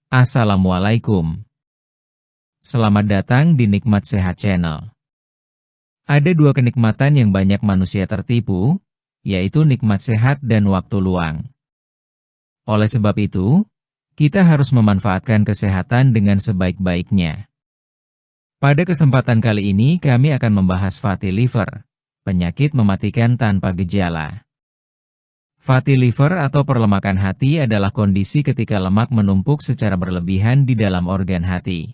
Assalamualaikum. Selamat datang di Nikmat Sehat Channel. Ada dua kenikmatan yang banyak manusia tertipu, yaitu nikmat sehat dan waktu luang. Oleh sebab itu, kita harus memanfaatkan kesehatan dengan sebaik-baiknya. Pada kesempatan kali ini kami akan membahas fatty liver, penyakit mematikan tanpa gejala. Fatty liver atau perlemakan hati adalah kondisi ketika lemak menumpuk secara berlebihan di dalam organ hati.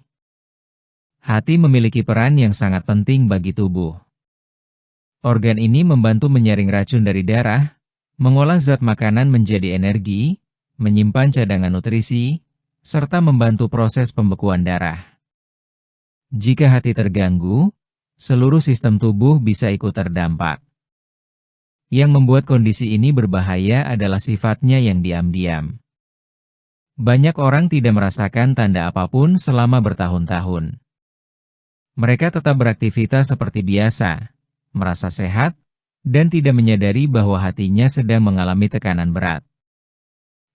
Hati memiliki peran yang sangat penting bagi tubuh. Organ ini membantu menyaring racun dari darah, mengolah zat makanan menjadi energi, menyimpan cadangan nutrisi, serta membantu proses pembekuan darah. Jika hati terganggu, seluruh sistem tubuh bisa ikut terdampak. Yang membuat kondisi ini berbahaya adalah sifatnya yang diam-diam. Banyak orang tidak merasakan tanda apapun selama bertahun-tahun. Mereka tetap beraktivitas seperti biasa, merasa sehat, dan tidak menyadari bahwa hatinya sedang mengalami tekanan berat.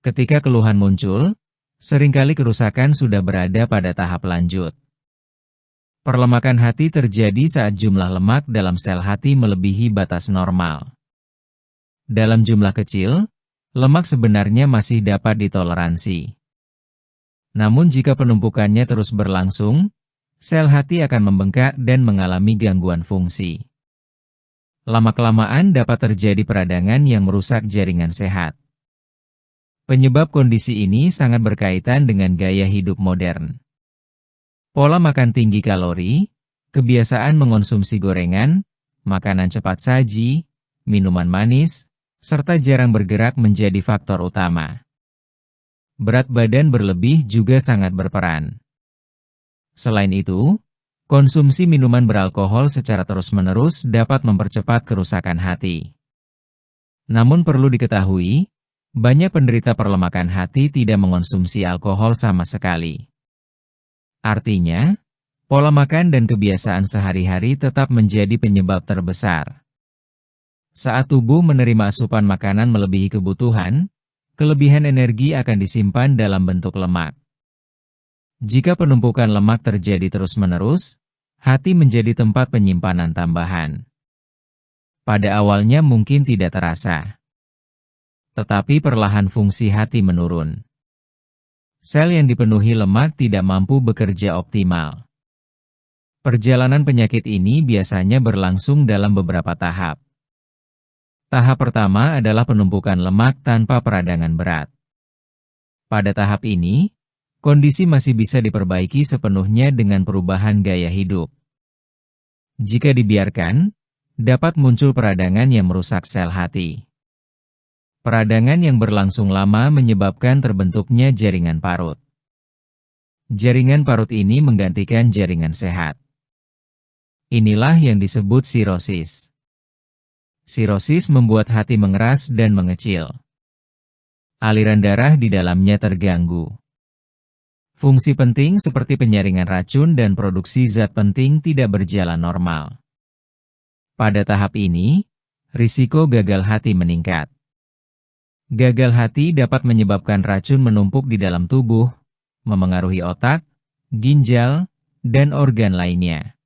Ketika keluhan muncul, seringkali kerusakan sudah berada pada tahap lanjut. Perlemakan hati terjadi saat jumlah lemak dalam sel hati melebihi batas normal. Dalam jumlah kecil, lemak sebenarnya masih dapat ditoleransi. Namun jika penumpukannya terus berlangsung, sel hati akan membengkak dan mengalami gangguan fungsi. Lama-kelamaan dapat terjadi peradangan yang merusak jaringan sehat. Penyebab kondisi ini sangat berkaitan dengan gaya hidup modern. Pola makan tinggi kalori, kebiasaan mengonsumsi gorengan, makanan cepat saji, minuman manis, serta jarang bergerak menjadi faktor utama. Berat badan berlebih juga sangat berperan. Selain itu, konsumsi minuman beralkohol secara terus-menerus dapat mempercepat kerusakan hati. Namun perlu diketahui, banyak penderita perlemakan hati tidak mengonsumsi alkohol sama sekali. Artinya, pola makan dan kebiasaan sehari-hari tetap menjadi penyebab terbesar. Saat tubuh menerima asupan makanan melebihi kebutuhan, kelebihan energi akan disimpan dalam bentuk lemak. Jika penumpukan lemak terjadi terus-menerus, hati menjadi tempat penyimpanan tambahan. Pada awalnya mungkin tidak terasa, tetapi perlahan fungsi hati menurun. Sel yang dipenuhi lemak tidak mampu bekerja optimal. Perjalanan penyakit ini biasanya berlangsung dalam beberapa tahap. Tahap pertama adalah penumpukan lemak tanpa peradangan berat. Pada tahap ini, kondisi masih bisa diperbaiki sepenuhnya dengan perubahan gaya hidup. Jika dibiarkan, dapat muncul peradangan yang merusak sel hati. Peradangan yang berlangsung lama menyebabkan terbentuknya jaringan parut. Jaringan parut ini menggantikan jaringan sehat. Inilah yang disebut sirosis. Sirosis membuat hati mengeras dan mengecil. Aliran darah di dalamnya terganggu. Fungsi penting seperti penyaringan racun dan produksi zat penting tidak berjalan normal. Pada tahap ini, risiko gagal hati meningkat. Gagal hati dapat menyebabkan racun menumpuk di dalam tubuh, memengaruhi otak, ginjal, dan organ lainnya.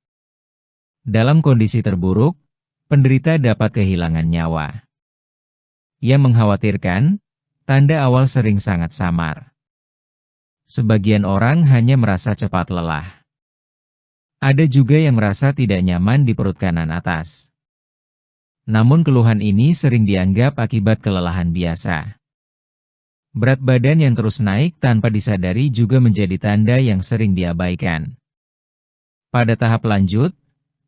Dalam kondisi terburuk, penderita dapat kehilangan nyawa. Yang mengkhawatirkan, tanda awal sering sangat samar. Sebagian orang hanya merasa cepat lelah. Ada juga yang merasa tidak nyaman di perut kanan atas. Namun keluhan ini sering dianggap akibat kelelahan biasa. Berat badan yang terus naik tanpa disadari juga menjadi tanda yang sering diabaikan. Pada tahap lanjut,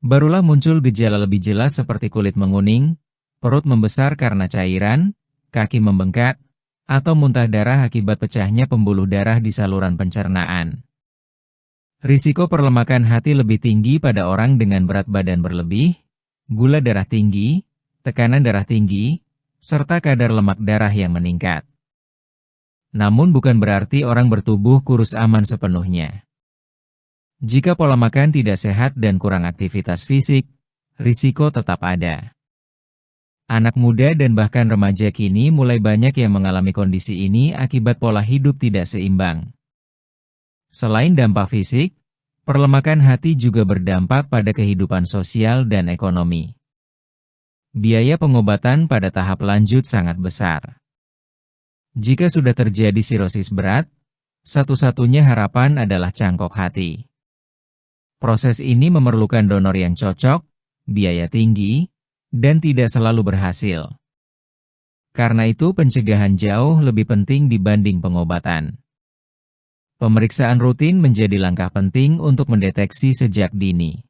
barulah muncul gejala lebih jelas seperti kulit menguning, perut membesar karena cairan, kaki membengkak, atau muntah darah akibat pecahnya pembuluh darah di saluran pencernaan. Risiko perlemakan hati lebih tinggi pada orang dengan berat badan berlebih, gula darah tinggi, tekanan darah tinggi, serta kadar lemak darah yang meningkat. Namun bukan berarti orang bertubuh kurus aman sepenuhnya. Jika pola makan tidak sehat dan kurang aktivitas fisik, risiko tetap ada. Anak muda dan bahkan remaja kini mulai banyak yang mengalami kondisi ini akibat pola hidup tidak seimbang. Selain dampak fisik, perlemakan hati juga berdampak pada kehidupan sosial dan ekonomi. Biaya pengobatan pada tahap lanjut sangat besar. Jika sudah terjadi sirosis berat, satu-satunya harapan adalah cangkok hati. Proses ini memerlukan donor yang cocok, biaya tinggi, dan tidak selalu berhasil. Karena itu pencegahan jauh lebih penting dibanding pengobatan. Pemeriksaan rutin menjadi langkah penting untuk mendeteksi sejak dini.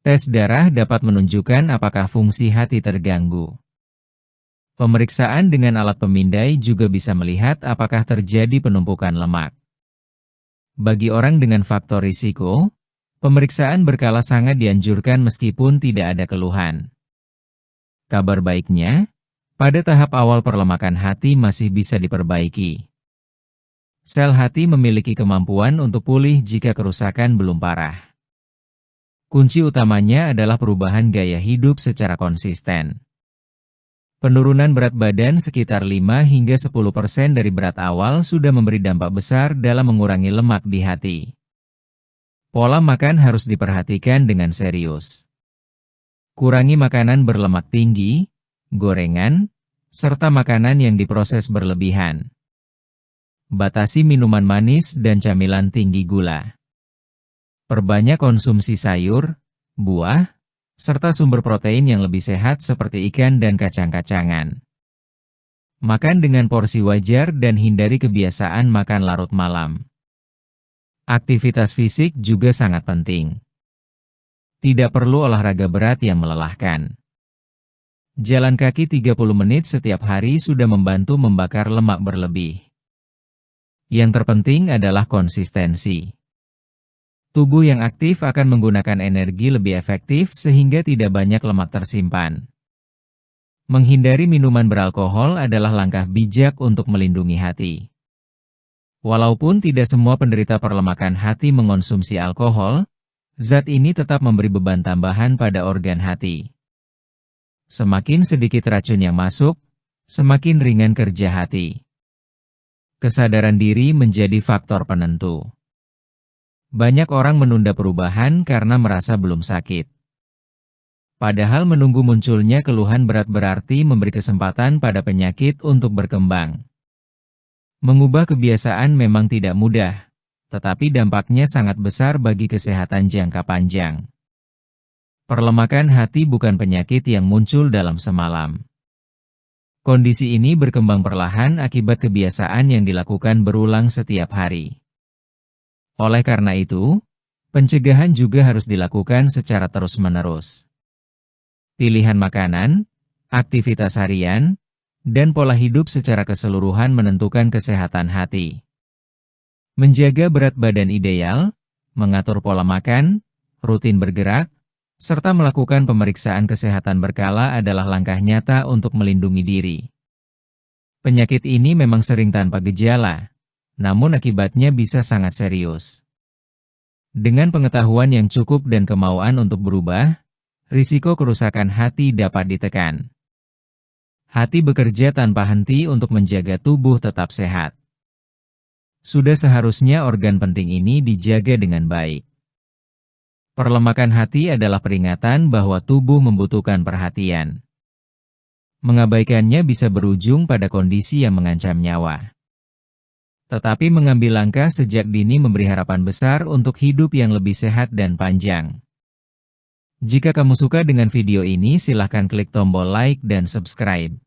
Tes darah dapat menunjukkan apakah fungsi hati terganggu. Pemeriksaan dengan alat pemindai juga bisa melihat apakah terjadi penumpukan lemak. Bagi orang dengan faktor risiko, pemeriksaan berkala sangat dianjurkan meskipun tidak ada keluhan. Kabar baiknya, pada tahap awal perlemakan hati masih bisa diperbaiki. Sel hati memiliki kemampuan untuk pulih jika kerusakan belum parah. Kunci utamanya adalah perubahan gaya hidup secara konsisten. Penurunan berat badan sekitar 5 hingga 10% dari berat awal sudah memberi dampak besar dalam mengurangi lemak di hati. Pola makan harus diperhatikan dengan serius. Kurangi makanan berlemak tinggi, gorengan, serta makanan yang diproses berlebihan. Batasi minuman manis dan camilan tinggi gula. Perbanyak konsumsi sayur, buah, serta sumber protein yang lebih sehat seperti ikan dan kacang-kacangan. Makan dengan porsi wajar dan hindari kebiasaan makan larut malam. Aktivitas fisik juga sangat penting. Tidak perlu olahraga berat yang melelahkan. Jalan kaki 30 menit setiap hari sudah membantu membakar lemak berlebih. Yang terpenting adalah konsistensi. Tubuh yang aktif akan menggunakan energi lebih efektif sehingga tidak banyak lemak tersimpan. Menghindari minuman beralkohol adalah langkah bijak untuk melindungi hati. Walaupun tidak semua penderita perlemakan hati mengonsumsi alkohol, zat ini tetap memberi beban tambahan pada organ hati. Semakin sedikit racun yang masuk, semakin ringan kerja hati. Kesadaran diri menjadi faktor penentu. Banyak orang menunda perubahan karena merasa belum sakit. Padahal menunggu munculnya keluhan berat berarti memberi kesempatan pada penyakit untuk berkembang. Mengubah kebiasaan memang tidak mudah, tetapi dampaknya sangat besar bagi kesehatan jangka panjang. Perlemakan hati bukan penyakit yang muncul dalam semalam. Kondisi ini berkembang perlahan akibat kebiasaan yang dilakukan berulang setiap hari. Oleh karena itu, pencegahan juga harus dilakukan secara terus-menerus. Pilihan makanan, aktivitas harian, dan pola hidup secara keseluruhan menentukan kesehatan hati. Menjaga berat badan ideal, mengatur pola makan, rutin bergerak, serta melakukan pemeriksaan kesehatan berkala adalah langkah nyata untuk melindungi diri. Penyakit ini memang sering tanpa gejala, namun akibatnya bisa sangat serius. Dengan pengetahuan yang cukup dan kemauan untuk berubah, risiko kerusakan hati dapat ditekan. Hati bekerja tanpa henti untuk menjaga tubuh tetap sehat. Sudah seharusnya organ penting ini dijaga dengan baik. Perlemakan hati adalah peringatan bahwa tubuh membutuhkan perhatian. Mengabaikannya bisa berujung pada kondisi yang mengancam nyawa. Tetapi mengambil langkah sejak dini memberi harapan besar untuk hidup yang lebih sehat dan panjang. Jika kamu suka dengan video ini, silahkan klik tombol like dan subscribe.